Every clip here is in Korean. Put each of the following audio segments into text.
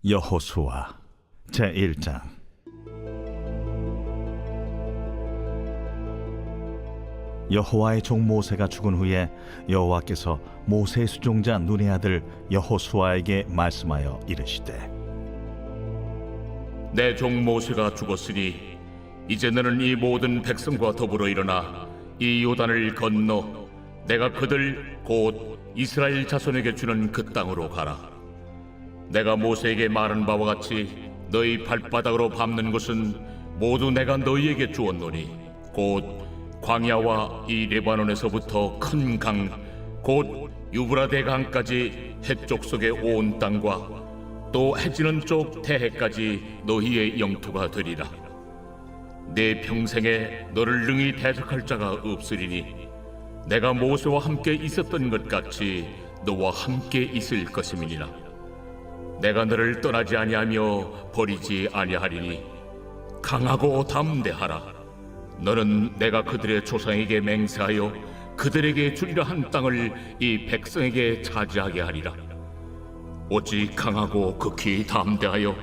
여호수아 제1장. 여호와의 종 모세가 죽은 후에 여호와께서 모세의 수종자 눈의 아들 여호수아에게 말씀하여 이르시되, 내 종 모세가 죽었으니 이제 너는 이 모든 백성과 더불어 일어나 이 요단을 건너 내가 그들 곧 이스라엘 자손에게 주는 그 땅으로 가라. 내가 모세에게 말한 바와 같이 너희 발바닥으로 밟는 것은 모두 내가 너희에게 주었노니 곧 광야와 이 레바논에서부터 큰 강 곧 유브라데 강까지 해쪽 속의 온 땅과 또 해지는 쪽 태해까지 너희의 영토가 되리라. 내 평생에 너를 능히 대적할 자가 없으리니 내가 모세와 함께 있었던 것 같이 너와 함께 있을 것임이니라. 내가 너를 떠나지 아니하며 버리지 아니하리니 강하고 담대하라. 너는 내가 그들의 조상에게 맹세하여 그들에게 주리라 한 땅을 이 백성에게 차지하게 하리라. 오직 강하고 극히 담대하여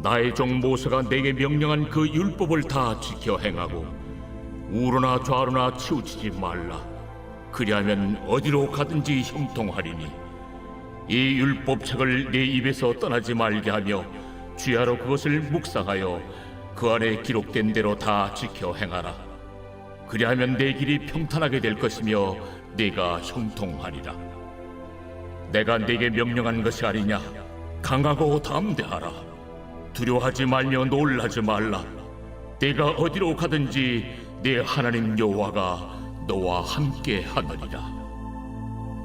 나의 종 모세가 내게 명령한 그 율법을 다 지켜 행하고 우로나 좌로나 치우치지 말라. 그리하면 어디로 가든지 형통하리니 이 율법책을 네 입에서 떠나지 말게 하며 주야로 그것을 묵상하여 그 안에 기록된 대로 다 지켜 행하라. 그리하면 내 길이 평탄하게 될 것이며 네가 형통하리라. 내가 네게 명령한 것이 아니냐. 강하고 담대하라. 두려워하지 말며 놀라지 말라. 네가 어디로 가든지 네 하나님 여호와가 너와 함께 하느니라.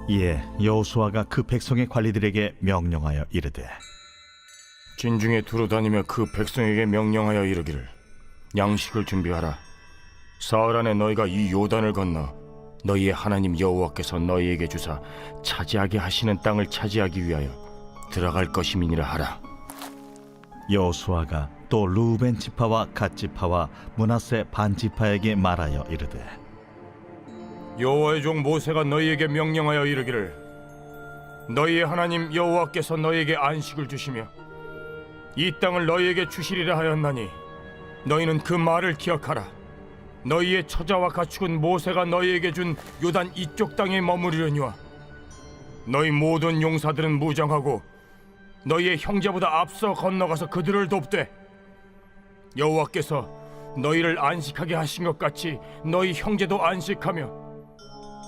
이에 여호수아가 그 백성의 관리들에게 명령하여 이르되, 진중에 두루다니며 그 백성에게 명령하여 이르기를, 양식을 준비하라. 사흘 안에 너희가 이 요단을 건너 너희의 하나님 여호와께서 너희에게 주사 차지하게 하시는 땅을 차지하기 위하여 들어갈 것임이니라 하라. 여호수아가 또 르우벤 지파와 갓 지파와 므낫세 반 지파에게 말하여 이르되, 여호와의 종 모세가 너희에게 명령하여 이르기를, 너희의 하나님 여호와께서 너희에게 안식을 주시며 이 땅을 너희에게 주시리라 하였나니 너희는 그 말을 기억하라. 너희의 처자와 가축은 모세가 너희에게 준 요단 이쪽 땅에 머무르려니와 너희 모든 용사들은 무장하고 너희의 형제보다 앞서 건너가서 그들을 돕되 여호와께서 너희를 안식하게 하신 것 같이 너희 형제도 안식하며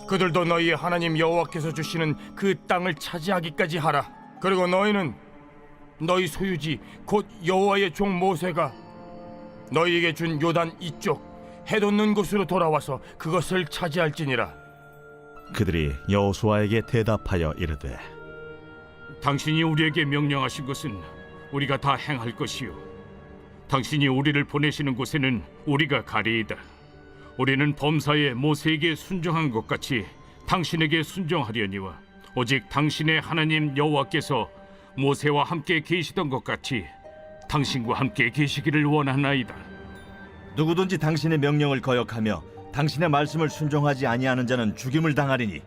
그들도 너희의 하나님 여호와께서 주시는 그 땅을 차지하기까지 하라. 그리고 너희는 너희 소유지 곧 여호와의 종 모세가 너희에게 준 요단 이쪽 해 돋는 곳으로 돌아와서 그것을 차지할지니라. 그들이 여호수아에게 대답하여 이르되, 당신이 우리에게 명령하신 것은 우리가 다 행할 것이요 당신이 우리를 보내시는 곳에는 우리가 가리이다. 우리는 범사에 모세에게 순종한 것 같이 당신에게 순종하려니와 오직 당신의 하나님 여호와께서 모세와 함께 계시던 것 같이 당신과 함께 계시기를 원하나이다. 누구든지 당신의 명령을 거역하며 당신의 말씀을 순종하지 아니하는 자는 죽임을 당하리니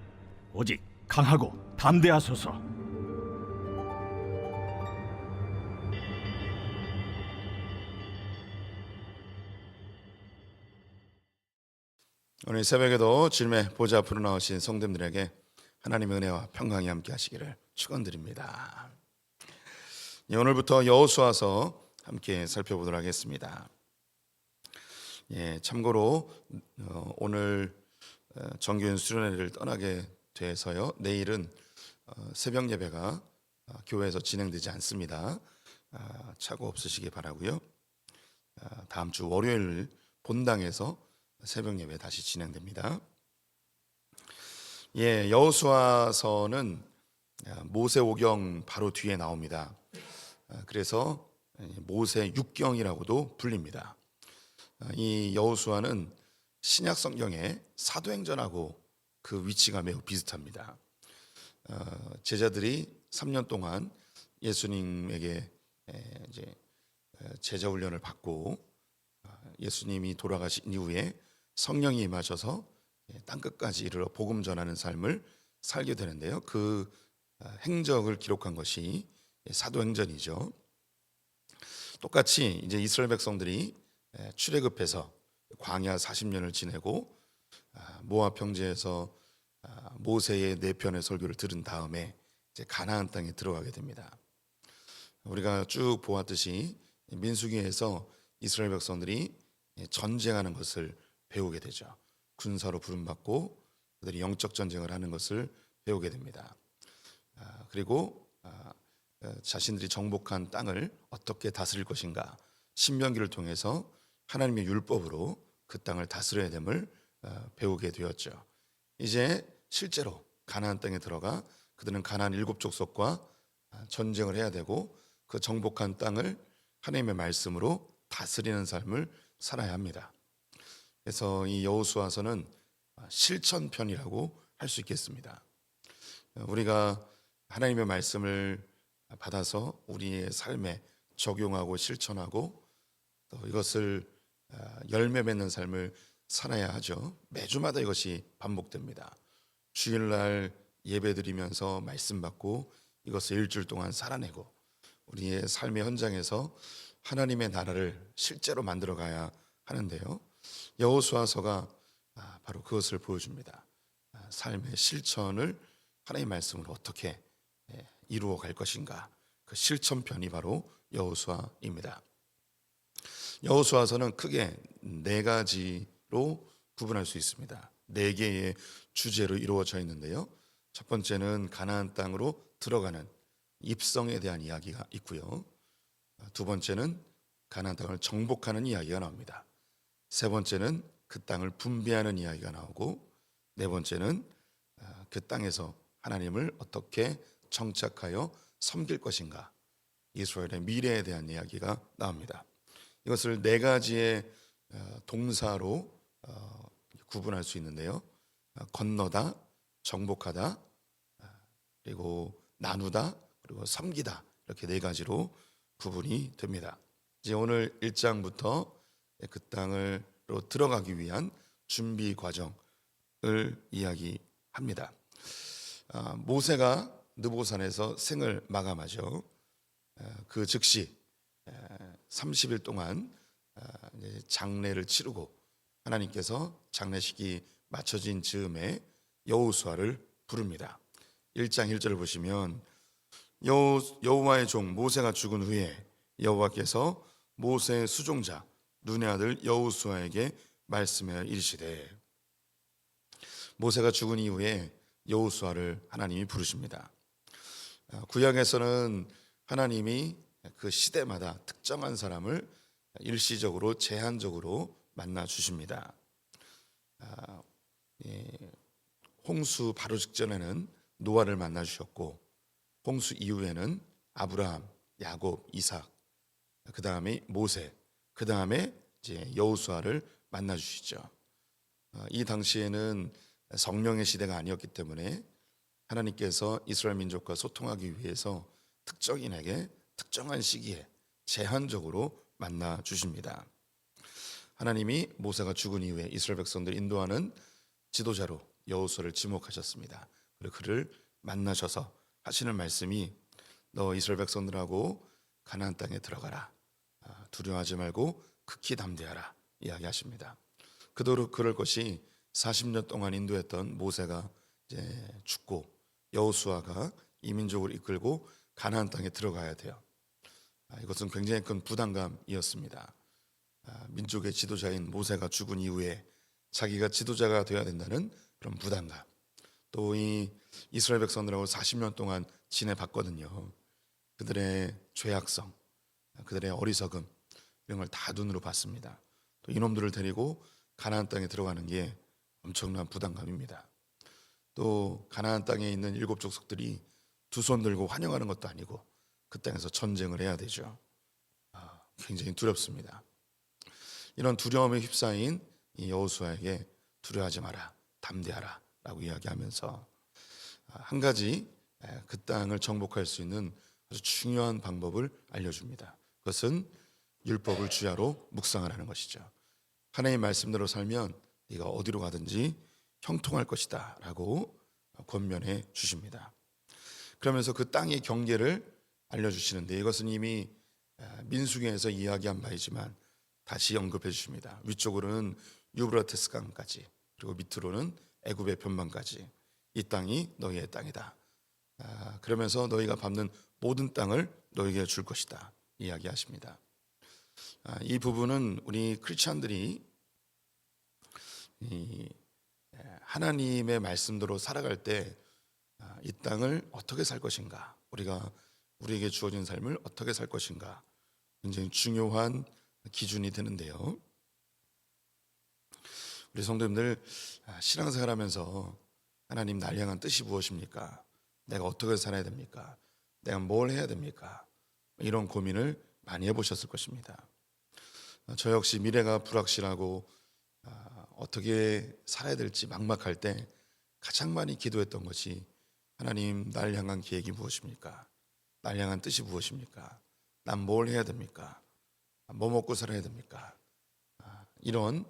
오직 강하고 담대하소서. 오늘 새벽에도 주님의 보좌 앞으로 나오신 성도님들에게 하나님의 은혜와 평강이 함께 하시기를 축원드립니다. 오늘부터 여호수아서 함께 살펴보도록 하겠습니다. 참고로 오늘 정규인 수련회를 떠나게 돼서요, 내일은 새벽 예배가 교회에서 진행되지 않습니다. 착오 없으시기 바라고요. 다음 주 월요일 본당에서 새벽 예배 다시 진행됩니다. 여호수아서는 모세오경 바로 뒤에 나옵니다. 그래서 모세 육경이라고도 불립니다. 이 여호수아는 신약 성경의 사도행전하고 그 위치가 매우 비슷합니다. 제자들이 3년 동안 예수님에게 이제 제자 훈련을 받고 예수님이 돌아가신 이후에 성령이 임하셔서 땅끝까지 이르러 복음 전하는 삶을 살게 되는데요. 그 행적을 기록한 것이 사도행전이죠. 똑같이 이제 이스라엘 백성들이 출애굽해서 광야 40년을 지내고 모압 평지에서 모세의 네 편의 설교를 들은 다음에 이제 가나안 땅에 들어가게 됩니다. 우리가 쭉 보았듯이 민수기에서 이스라엘 백성들이 전쟁하는 것을 배우게 되죠. 군사로 부름받고 그들이 영적 전쟁을 하는 것을 배우게 됩니다. 그리고 자신들이 정복한 땅을 어떻게 다스릴 것인가, 신명기를 통해서 하나님의 율법으로 그 땅을 다스려야 됨을 배우게 되었죠. 이제 실제로 가나안 땅에 들어가 그들은 가나안 7족속과 전쟁을 해야 되고 그 정복한 땅을 하나님의 말씀으로 다스리는 삶을 살아야 합니다. 그래서 이 여호수아서는 실천편이라고 할 수 있겠습니다. 우리가 하나님의 말씀을 받아서 우리의 삶에 적용하고 실천하고 또 이것을 열매 맺는 삶을 살아야 하죠. 매주마다 이것이 반복됩니다. 주일날 예배드리면서 말씀 받고 이것을 일주일 동안 살아내고 우리의 삶의 현장에서 하나님의 나라를 실제로 만들어 가야 하는데요. 여호수아서가 바로 그것을 보여줍니다. 삶의 실천을 하나님의 말씀으로 어떻게 이루어 갈 것인가, 그 실천편이 바로 여호수아입니다. 여호수아서는 크게 네 가지로 구분할 수 있습니다. 네 개의 주제로 이루어져 있는데요. 첫 번째는 가나안 땅으로 들어가는 입성에 대한 이야기가 있고요. 두 번째는 가나안 땅을 정복하는 이야기가 나옵니다. 세 번째는 그 땅을 분배하는 이야기가 나오고, 네 번째는 그 땅에서 하나님을 어떻게 정착하여 섬길 것인가, 이스라엘의 미래에 대한 이야기가 나옵니다. 이것을 네 가지의 동사로 구분할 수 있는데요. 건너다, 정복하다, 그리고 나누다, 그리고 섬기다, 이렇게 네 가지로 구분이 됩니다. 이제 오늘 1장부터 그 땅으로 들어가기 위한 준비 과정을 이야기합니다. 모세가 느보산에서 생을 마감하죠. 그 즉시 30일 동안 장례를 치르고 하나님께서 장례식이 마쳐진 즈음에 여호수아를 부릅니다. 1장 1절을 보시면 여호와의 종 모세가 죽은 후에 여호와께서 모세의 수종자 눈의 아들 여호수아에게 말씀하여 이르시되, 모세가 죽은 이후에 여호수아를 하나님이 부르십니다. 구약에서는 하나님이 그 시대마다 특정한 사람을 일시적으로 제한적으로 만나 주십니다. 홍수 바로 직전에는 노아를 만나 주셨고, 홍수 이후에는 아브라함, 야곱, 이삭, 그 다음에 모세, 그 다음에 이제 여호수아를 만나 주시죠. 이 당시에는 성령의 시대가 아니었기 때문에 하나님께서 이스라엘 민족과 소통하기 위해서 특정인에게 특정한 시기에 제한적으로 만나 주십니다. 하나님이 모세가 죽은 이후에 이스라엘 백성들 인도하는 지도자로 여호수아를 지목하셨습니다. 그리고 그를 만나셔서 하시는 말씀이, 너 이스라엘 백성들하고 가나안 땅에 들어가라. 두려워하지 말고 극히 담대하라 이야기하십니다. 그도록 그럴 것이 40년 동안 인도했던 모세가 이제 죽고 여호수아가 이 민족을 이끌고 가나안 땅에 들어가야 돼요. 이것은 굉장히 큰 부담감이었습니다. 민족의 지도자인 모세가 죽은 이후에 자기가 지도자가 되어야 된다는 그런 부담감, 또 이 이스라엘 백성들하고 40년 동안 지내봤거든요. 그들의 죄악성, 그들의 어리석음, 이런 걸 다 눈으로 봤습니다. 또 이놈들을 데리고 가나안 땅에 들어가는 게 엄청난 부담감입니다. 또 가나안 땅에 있는 7족속들이 두 손 들고 환영하는 것도 아니고 그 땅에서 전쟁을 해야 되죠. 굉장히 두렵습니다. 이런 두려움에 휩싸인 이 여호수아에게 두려워하지 마라, 담대하라 라고 이야기하면서 한 가지 그 땅을 정복할 수 있는 아주 중요한 방법을 알려줍니다. 그것은 율법을 주야로 묵상하라는 것이죠. 하나님의 말씀대로 살면 네가 어디로 가든지 형통할 것이다 라고 권면해 주십니다. 그러면서 그 땅의 경계를 알려주시는데 이것은 이미 민수기에서 이야기한 바이지만 다시 언급해 주십니다. 위쪽으로는 유브라테스 강까지, 그리고 밑으로는 애굽의 변방까지 이 땅이 너희의 땅이다. 그러면서 너희가 밟는 모든 땅을 너희에게 줄 것이다 이야기하십니다. 이 부분은 우리 크리스찬들이 하나님의 말씀대로 살아갈 때 이 땅을 어떻게 살 것인가, 우리에게 주어진 삶을 어떻게 살 것인가 굉장히 중요한 기준이 되는데요. 우리 성도님들 신앙생활하면서 하나님 날 향한 뜻이 무엇입니까? 내가 어떻게 살아야 됩니까? 내가 뭘 해야 됩니까? 이런 고민을 많이 해보셨을 것입니다. 저 역시 미래가 불확실하고 어떻게 살아야 될지 막막할 때 가장 많이 기도했던 것이 하나님 날 향한 계획이 무엇입니까? 날 향한 뜻이 무엇입니까? 난 뭘 해야 됩니까? 뭐 먹고 살아야 됩니까? 이런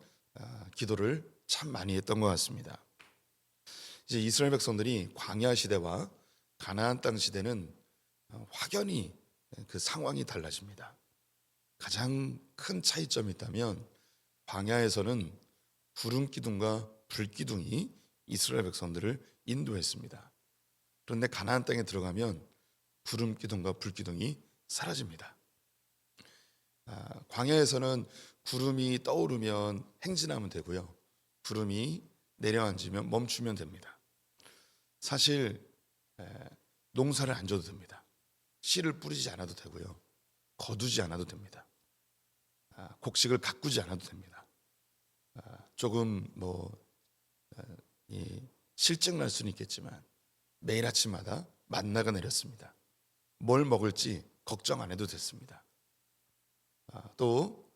기도를 참 많이 했던 것 같습니다. 이제 이스라엘 백성들이 광야 시대와 가나안 땅 시대는 확연히 그 상황이 달라집니다. 가장 큰 차이점이 있다면 광야에서는 구름 기둥과 불 기둥이 이스라엘 백성들을 인도했습니다. 그런데 가나안 땅에 들어가면 구름 기둥과 불 기둥이 사라집니다. 광야에서는 구름이 떠오르면 행진하면 되고요, 구름이 내려앉으면 멈추면 됩니다. 사실 농사를 안 져도 됩니다. 씨를 뿌리지 않아도 되고요, 거두지 않아도 됩니다. 곡식을 가꾸지 않아도 됩니다. 조금 실증 날 수는 있겠지만 매일 아침마다 만나가 내렸습니다. 뭘 먹을지 걱정 안 해도 됐습니다. 또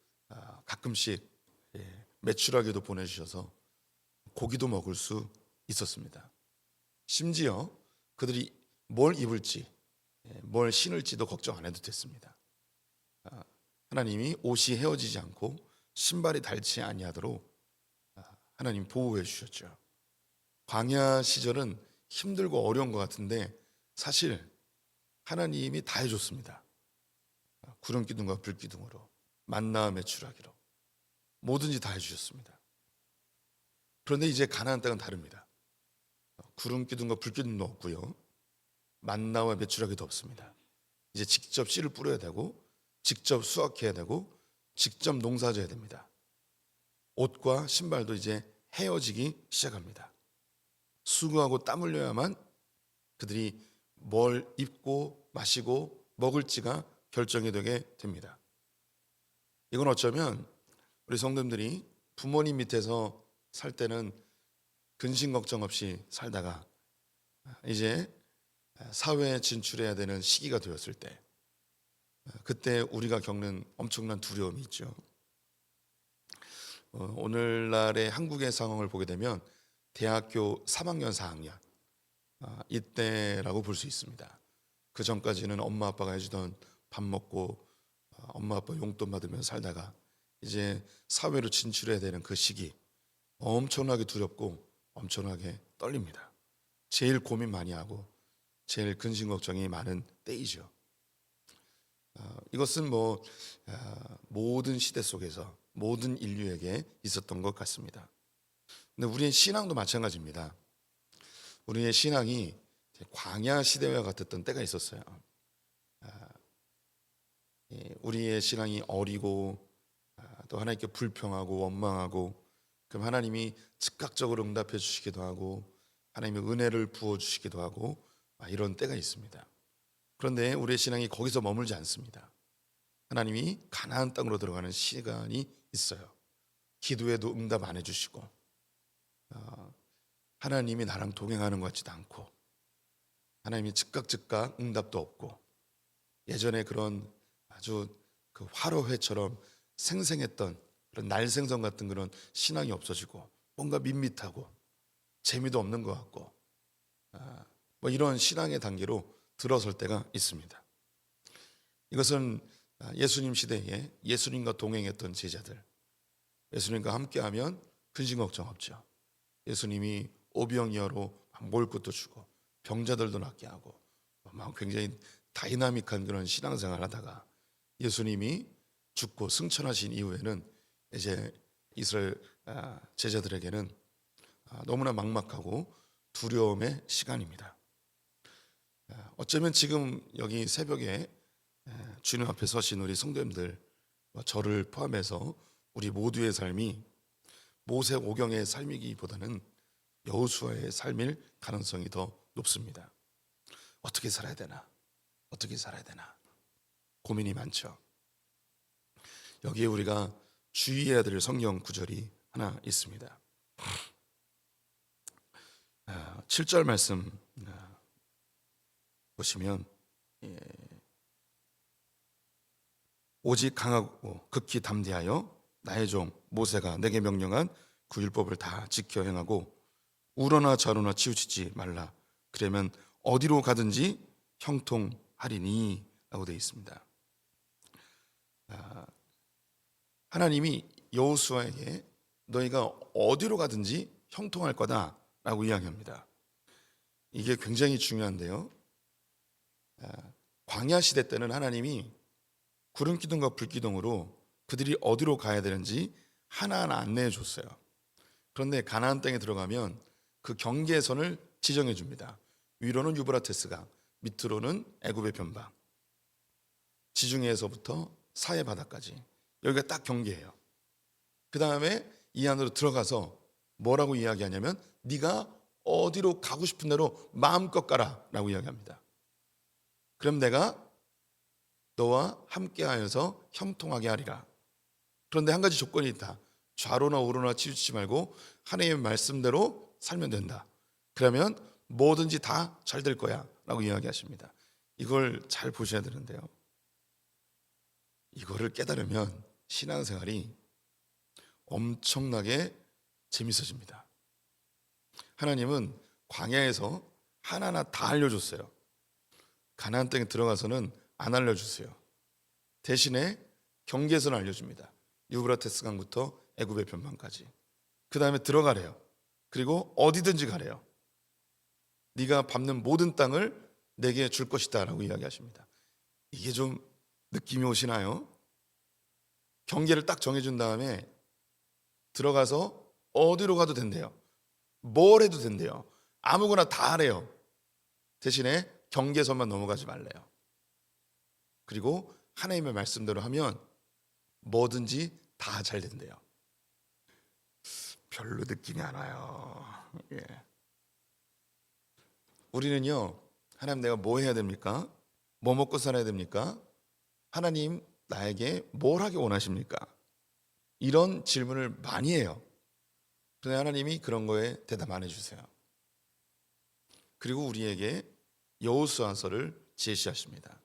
가끔씩 메추라기도 보내주셔서 고기도 먹을 수 있었습니다. 심지어 그들이 뭘 입을지 뭘 신을지도 걱정 안 해도 됐습니다. 하나님이 옷이 헤어지지 않고 신발이 닳지 아니하도록 하나님 보호해 주셨죠. 광야 시절은 힘들고 어려운 것 같은데 사실 하나님이 다 해줬습니다. 구름 기둥과 불 기둥으로, 만나와 메추라기로 뭐든지 다 해주셨습니다. 그런데 이제 가나안 땅은 다릅니다. 구름 기둥과 불 기둥도 없고요, 만나와 메추라기도 없습니다. 이제 직접 씨를 뿌려야 되고, 직접 수확해야 되고, 직접 농사져야 됩니다. 옷과 신발도 이제 헤어지기 시작합니다. 수고하고 땀 흘려야만 그들이 뭘 입고 마시고 먹을지가 결정이 되게 됩니다. 이건 어쩌면 우리 성도님들이 부모님 밑에서 살 때는 근심 걱정 없이 살다가 이제 사회에 진출해야 되는 시기가 되었을 때, 그때 우리가 겪는 엄청난 두려움이 있죠. 오늘날의 한국의 상황을 보게 되면 대학교 3학년 4학년 이때라고 볼 수 있습니다. 그 전까지는 엄마 아빠가 해주던 밥 먹고 엄마 아빠 용돈 받으면서 살다가 이제 사회로 진출해야 되는 그 시기, 엄청나게 두렵고 엄청나게 떨립니다. 제일 고민 많이 하고 제일 근심 걱정이 많은 때이죠. 이것은 모든 시대 속에서 모든 인류에게 있었던 것 같습니다. 근데 우리의 신앙도 마찬가지입니다. 우리의 신앙이 광야 시대와 같았던 때가 있었어요. 우리의 신앙이 어리고 또 하나님께 불평하고 원망하고, 그럼 하나님이 즉각적으로 응답해 주시기도 하고 하나님의 은혜를 부어 주시기도 하고 이런 때가 있습니다. 그런데 우리의 신앙이 거기서 머물지 않습니다. 하나님이 가나안 땅으로 들어가는 시간이 있어요. 기도에도 응답 안 해주시고 하나님이 나랑 동행하는 것 같지도 않고, 하나님이 즉각 응답도 없고, 예전에 그런 아주 그 화로회처럼 생생했던 그런 날생선 같은 그런 신앙이 없어지고 뭔가 밋밋하고 재미도 없는 것 같고 이런 신앙의 단계로 들어설 때가 있습니다. 이것은 예수님 시대에 예수님과 동행했던 제자들, 예수님과 함께하면 근심 걱정 없죠. 예수님이 오병이어로 먹을 것도 주고 병자들도 낫게 하고 막 굉장히 다이나믹한 그런 신앙생활을 하다가 예수님이 죽고 승천하신 이후에는 이제 이스라엘 제자들에게는 너무나 막막하고 두려움의 시간입니다. 어쩌면 지금 여기 새벽에 주님 앞에 서신 우리 성도님들, 저를 포함해서 우리 모두의 삶이 모세 오경의 삶이기보다는 여호수아의 삶일 가능성이 더 높습니다. 어떻게 살아야 되나? 어떻게 살아야 되나? 고민이 많죠. 여기에 우리가 주의해야 될 성경 구절이 하나 있습니다. 7절 말씀 보시면 오직 강하고 극히 담대하여 나의 종 모세가 내게 명령한 그 율법을 다 지켜 행하고 우러나 좌로나 치우치지 말라. 그러면 어디로 가든지 형통하리니 라고 되어 있습니다. 하나님이 여호수아에게 너희가 어디로 가든지 형통할 거다 라고 이야기합니다. 이게 굉장히 중요한데요. 광야 시대 때는 하나님이 구름 기둥과 불 기둥으로 그들이 어디로 가야 되는지 하나하나 안내해 줬어요. 그런데 가나안 땅에 들어가면 그 경계선을 지정해 줍니다. 위로는 유브라테스강, 밑으로는 애굽의 변방, 지중해에서부터 사해 바다까지 여기가 딱 경계예요. 그 다음에 이 안으로 들어가서 뭐라고 이야기하냐면 네가 어디로 가고 싶은 대로 마음껏 가라 라고 이야기합니다. 그럼 내가 너와 함께하여서 형통하게 하리라. 그런데 한 가지 조건이 있다. 좌로나 우로나 치우치지 말고 하나님의 말씀대로 살면 된다. 그러면 뭐든지 다 잘 될 거야 라고 이야기하십니다. 이걸 잘 보셔야 되는데요, 이거를 깨달으면 신앙생활이 엄청나게 재밌어집니다. 하나님은 광야에서 하나하나 다 알려줬어요. 가나안 땅에 들어가서는 안 알려주세요. 대신에 경계선을 알려줍니다. 유브라테스 강부터 애굽의 변방까지. 그 다음에 들어가래요. 그리고 어디든지 가래요. 네가 밟는 모든 땅을 내게 줄 것이다 라고 이야기하십니다. 이게 좀 느낌이 오시나요? 경계를 딱 정해준 다음에 들어가서 어디로 가도 된대요. 뭘 해도 된대요. 아무거나 다 하래요. 대신에 경계선만 넘어가지 말래요. 그리고 하나님의 말씀대로 하면 뭐든지 다 잘 된대요. 별로 느낌이 안 와요. 예. 우리는요, 하나님 내가 뭐 해야 됩니까? 뭐 먹고 살아야 됩니까? 하나님 나에게 뭘 하기 원하십니까? 이런 질문을 많이 해요. 그런데 하나님이 그런 거에 대답 안 해주세요. 그리고 우리에게 여호수아서를 제시하십니다.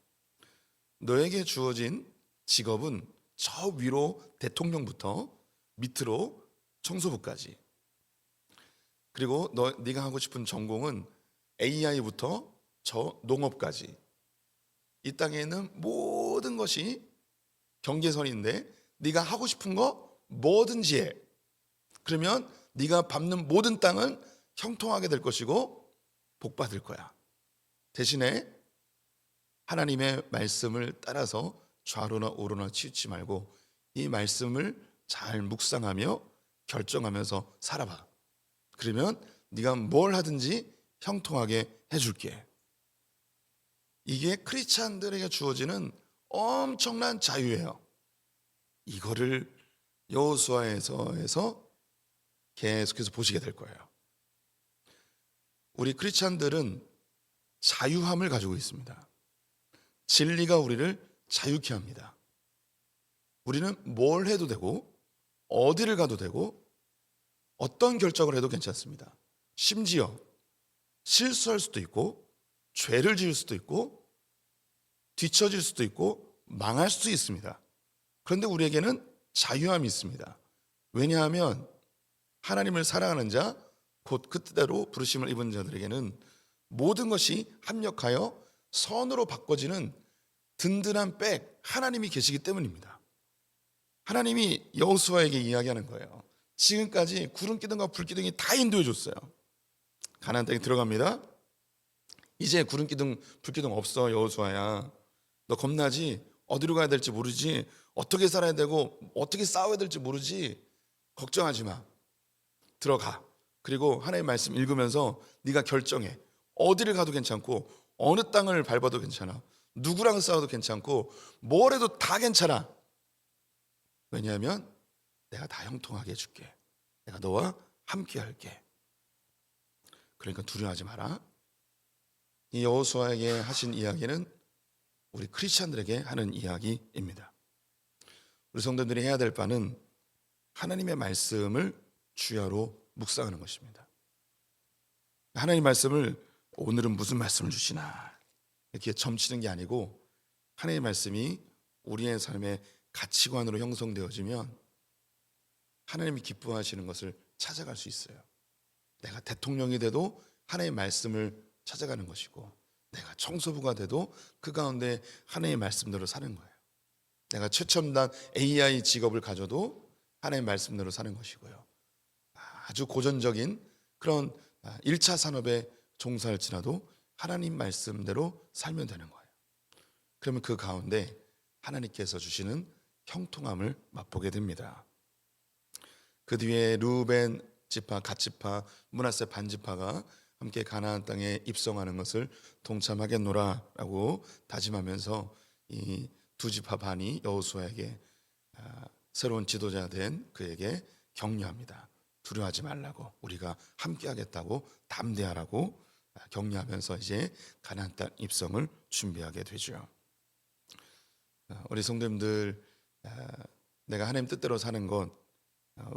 너에게 주어진 직업은 저 위로 대통령부터 밑으로 청소부까지, 그리고 네가 하고 싶은 전공은 AI부터 저 농업까지, 이 땅에 있는 모든 것이 경계선인데 네가 하고 싶은 거 뭐든지 해. 그러면 네가 밟는 모든 땅은 형통하게 될 것이고 복 받을 거야. 대신에 하나님의 말씀을 따라서 좌로나 우로나 치우치지 말고 이 말씀을 잘 묵상하며 결정하면서 살아봐. 그러면 네가 뭘 하든지 형통하게 해줄게. 이게 크리스찬들에게 주어지는 엄청난 자유예요. 이거를 여호수아에서 계속해서 보시게 될 거예요. 우리 크리스찬들은 자유함을 가지고 있습니다. 진리가 우리를 자유케 합니다. 우리는 뭘 해도 되고 어디를 가도 되고 어떤 결정을 해도 괜찮습니다. 심지어 실수할 수도 있고 죄를 지을 수도 있고 뒤처질 수도 있고 망할 수도 있습니다. 그런데 우리에게는 자유함이 있습니다. 왜냐하면 하나님을 사랑하는 자, 곧 그 뜻대로 부르심을 입은 자들에게는 모든 것이 합력하여 선으로 바꿔지는 든든한 백, 하나님이 계시기 때문입니다. 하나님이 여호수아에게 이야기하는 거예요. 지금까지 구름 기둥과 불 기둥이 다 인도해 줬어요. 가나안 땅에 들어갑니다. 이제 구름 기둥 불 기둥 없어. 여호수아야, 너 겁나지? 어디로 가야 될지 모르지? 어떻게 살아야 되고 어떻게 싸워야 될지 모르지? 걱정하지 마. 들어가. 그리고 하나님의 말씀 읽으면서 네가 결정해. 어디를 가도 괜찮고 어느 땅을 밟아도 괜찮아. 누구랑 싸워도 괜찮고 뭘 해도 다 괜찮아. 왜냐하면 내가 다 형통하게 해줄게. 내가 너와 함께 할게. 그러니까 두려워하지 마라. 이 여호수아에게 하신 이야기는 우리 크리스찬들에게 하는 이야기입니다. 우리 성도들이 해야 될 바는 하나님의 말씀을 주야로 묵상하는 것입니다. 하나님 말씀을 오늘은 무슨 말씀을 주시나 이렇게 점치는 게 아니고, 하나님의 말씀이 우리의 삶의 가치관으로 형성되어지면 하나님이 기뻐하시는 것을 찾아갈 수 있어요. 내가 대통령이 돼도 하나님의 말씀을 찾아가는 것이고, 내가 청소부가 돼도 그 가운데 하나님의 말씀대로 사는 거예요. 내가 최첨단 AI 직업을 가져도 하나님의 말씀대로 사는 것이고요. 아주 고전적인 그런 1차 산업에 종사할지라도 하나님 말씀대로 살면 되는 거예요. 그러면 그 가운데 하나님께서 주시는 형통함을 맛보게 됩니다. 그 뒤에 루벤 지파, 갓 지파, 므낫세 반 지파가 함께 가나안 땅에 입성하는 것을 동참하겠노라라고 다짐하면서 이 두 지파 반이 여호수아에게 새로운 지도자 된 그에게 격려합니다. 두려워하지 말라고, 우리가 함께하겠다고, 담대하라고 격려하면서 이제 가나안 땅 입성을 준비하게 되죠. 우리 성도님들, 내가 하나님 뜻대로 사는 건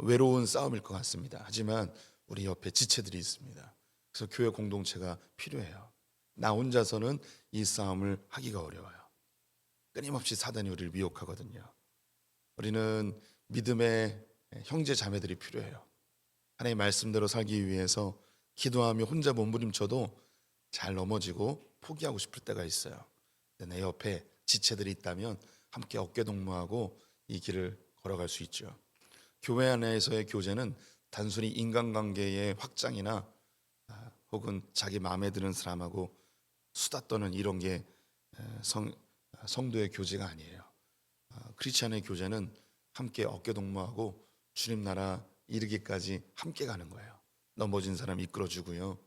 외로운 싸움일 것 같습니다. 하지만 우리 옆에 지체들이 있습니다. 그래서 교회 공동체가 필요해요. 나 혼자서는 이 싸움을 하기가 어려워요. 끊임없이 사단이 우리를 미혹하거든요. 우리는 믿음의 형제 자매들이 필요해요. 하나님의 말씀대로 살기 위해서 기도하며 혼자 몸부림쳐도 잘 넘어지고 포기하고 싶을 때가 있어요. 내 옆에 지체들이 있다면 함께 어깨동무하고 이 길을 걸어갈 수 있죠. 교회 안에서의 교제는 단순히 인간관계의 확장이나 혹은 자기 마음에 드는 사람하고 수다 떠는 이런 게 성도의 교제가 아니에요. 크리스찬의 교제는 함께 어깨동무하고 주님 나라 이르기까지 함께 가는 거예요. 넘어진 사람 이끌어주고요,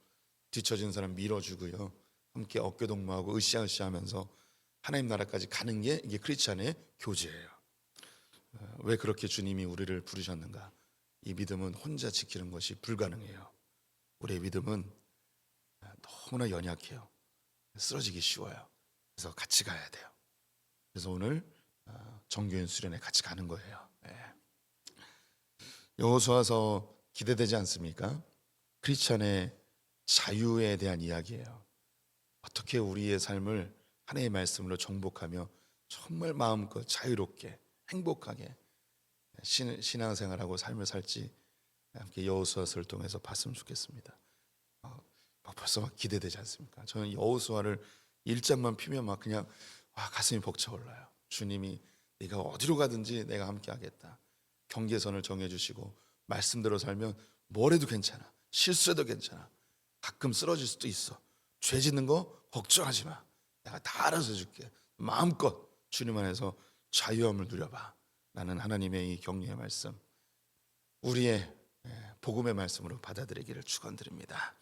뒤처진 사람 밀어주고요, 함께 어깨동무하고 으쌰으쌰하면서 하나님 나라까지 가는 게 이게 크리스찬의 교제예요. 왜 그렇게 주님이 우리를 부르셨는가? 이 믿음은 혼자 지키는 것이 불가능해요. 우리의 믿음은 너무나 연약해요. 쓰러지기 쉬워요. 그래서 같이 가야 돼요. 그래서 오늘 정교인 수련회 같이 가는 거예요. 여호수아서 기대되지 않습니까? 크리스찬의 자유에 대한 이야기예요. 어떻게 우리의 삶을 하나님의 말씀으로 정복하며 정말 마음껏 자유롭게 행복하게 신앙생활하고 삶을 살지 함께 여호수아서를 통해서 봤으면 좋겠습니다. 벌써 막 기대되지 않습니까? 저는 여호수아를 1장만 피면 막 그냥 가슴이 벅차올라요. 주님이 네가 어디로 가든지 내가 함께 하겠다. 경계선을 정해주시고 말씀대로 살면 뭘 해도 괜찮아. 실수해도 괜찮아. 가끔 쓰러질 수도 있어. 죄 짓는 거 걱정하지 마. 내가 다 알아서 해줄게. 마음껏 주님 안에서 자유함을 누려봐. 라는 하나님의 이 격려의 말씀, 우리의 복음의 말씀으로 받아들이기를 축원드립니다.